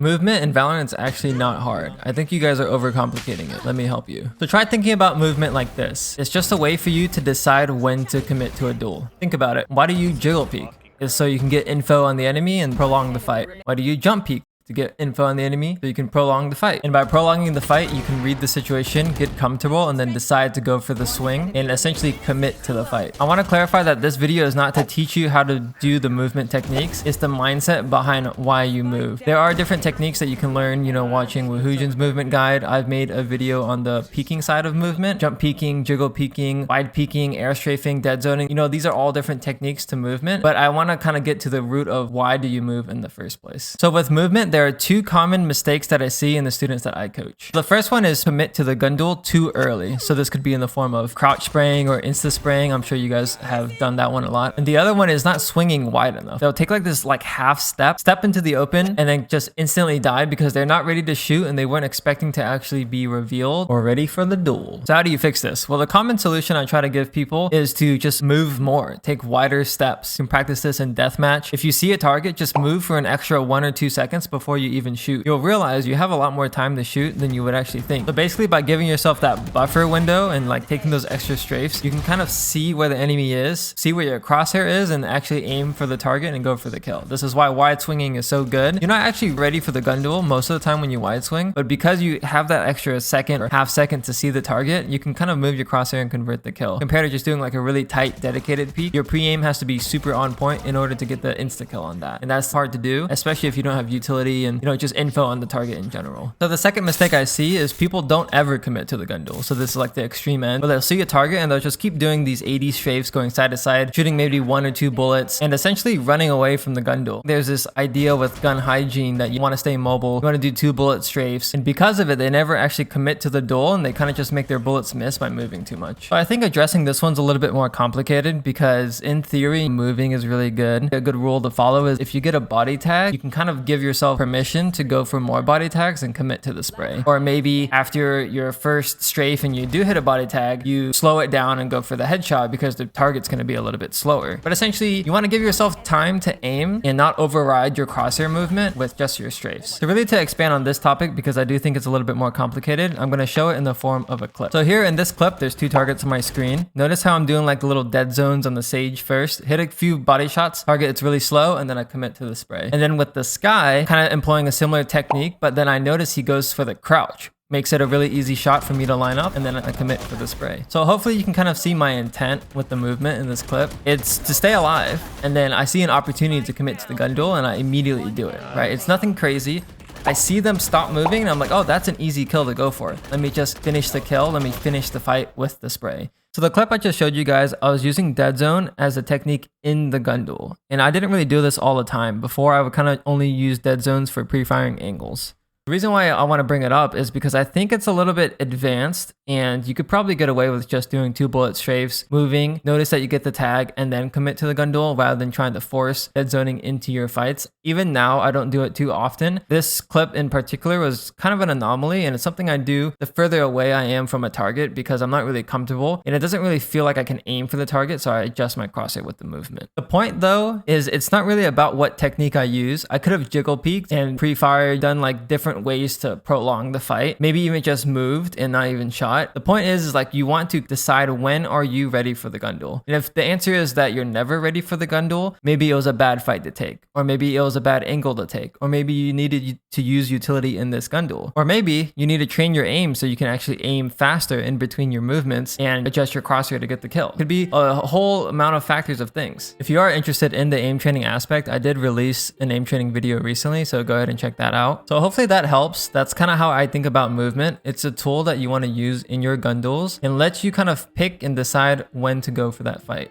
Movement in Valorant is actually not hard. I think you guys are overcomplicating it. Let me help you. So try thinking about movement like this. It's just a way for you to decide when to commit to a duel. Think about it. Why do you jiggle peek? It's so you can get info on the enemy and prolong the fight. Why do you jump peek? To get info on the enemy so you can prolong the fight. And by prolonging the fight, you can read the situation, get comfortable, and then decide to go for the swing and essentially commit to the fight. I want to clarify that this video is not to teach you how to do the movement techniques. It's the mindset behind why you move. There are different techniques that you can learn, you know, watching Wahoojan's movement guide. I've made a video on the peeking side of movement. Jump peeking, jiggle peeking, wide peeking, air strafing, dead zoning. You know, these are all different techniques to movement, but I want to kind of get to the root of why do you move in the first place. So with movement, there are two common mistakes that I see in the students that I coach. The first one is commit to the gun duel too early. So this could be in the form of crouch spraying or insta spraying. I'm sure you guys have done that one a lot. And the other one is not swinging wide enough. They'll take like this half step into the open and then just instantly die because they're not ready to shoot and they weren't expecting to actually be revealed or ready for the duel. So how do you fix this? Well, the common solution I try to give people is to just move more, take wider steps. You can practice this in deathmatch. If you see a target, just move for an extra 1 or 2 seconds before you even shoot. You'll realize you have a lot more time to shoot than you would actually think. So basically by giving yourself that buffer window and like taking those extra strafes, you can kind of see where the enemy is, see where your crosshair is, and actually aim for the target and go for the kill. This is why wide swinging is so good. You're not actually ready for the gun duel most of the time when you wide swing, but because you have that extra second or half second to see the target, you can kind of move your crosshair and convert the kill. Compared to just doing like a really tight dedicated peek, your pre-aim has to be super on point in order to get the insta kill on that. And that's hard to do, especially if you don't have utility and, you know, just info on the target in general. So the second mistake I see is people don't ever commit to the gun duel. So this is like the extreme end, but they'll see a target and they'll just keep doing these 80 strafes going side to side, shooting maybe 1 or 2 bullets and essentially running away from the gun duel. There's this idea with gun hygiene that you want to stay mobile, you want to do 2 bullet strafes, and because of it, they never actually commit to the duel and they kind of just make their bullets miss by moving too much. But I think addressing this one's a little bit more complicated because in theory, moving is really good. A good rule to follow is if you get a body tag, you can kind of give yourself permission to go for more body tags and commit to the spray. Or maybe after your first strafe and you do hit a body tag, you slow it down and go for the headshot because the target's going to be a little bit slower. But essentially, you want to give yourself time to aim and not override your crosshair movement with just your strafes. So really to expand on this topic, because I do think it's a little bit more complicated, I'm going to show it in the form of a clip. So here in this clip, there's 2 targets on my screen. Notice how I'm doing like the little dead zones on the Sage first, hit a few body shots, target it's really slow, and then I commit to the spray. And then with the Sky, kind of employing a similar technique, but then I notice he goes for the crouch. Makes it a really easy shot for me to line up, and then I commit for the spray. So hopefully you can kind of see my intent with the movement in this clip. It's to stay alive, and then I see an opportunity to commit to the gun duel, and I immediately do it, right? It's nothing crazy. I see them stop moving, and I'm like, oh, that's an easy kill to go for. Let me just finish the kill. Let me finish the fight with the spray. So the clip I just showed you guys, I was using dead zone as a technique in the gun duel. And I didn't really do this all the time. Before, I would kind of only use dead zones for pre-firing angles. The reason why I want to bring it up is because I think it's a little bit advanced and you could probably get away with just doing 2 bullet strafes, moving, notice that you get the tag, and then commit to the gun duel rather than trying to force dead zoning into your fights. Even now, I don't do it too often. This clip in particular was kind of an anomaly, and it's something I do the further away I am from a target because I'm not really comfortable and it doesn't really feel like I can aim for the target, so I adjust my crosshair with the movement. The point though is it's not really about what technique I use. I could have jiggle peeked and pre-fire, done like different ways to prolong the fight, maybe even just moved and not even shot. The point is like you want to decide when are you ready for the gun duel. And if the answer is that you're never ready for the gun duel, maybe it was a bad fight to take, or maybe it was a bad angle to take, or maybe you needed to use utility in this gun duel, or maybe you need to train your aim so you can actually aim faster in between your movements and adjust your crosshair to get the kill. It could be a whole amount of factors of things. If you are interested in the aim training aspect, I did release an aim training video recently, so go ahead and check that out. So hopefully that helps. That's kind of how I think about movement. It's a tool that you want to use in your gun duels and lets you kind of pick and decide when to go for that fight.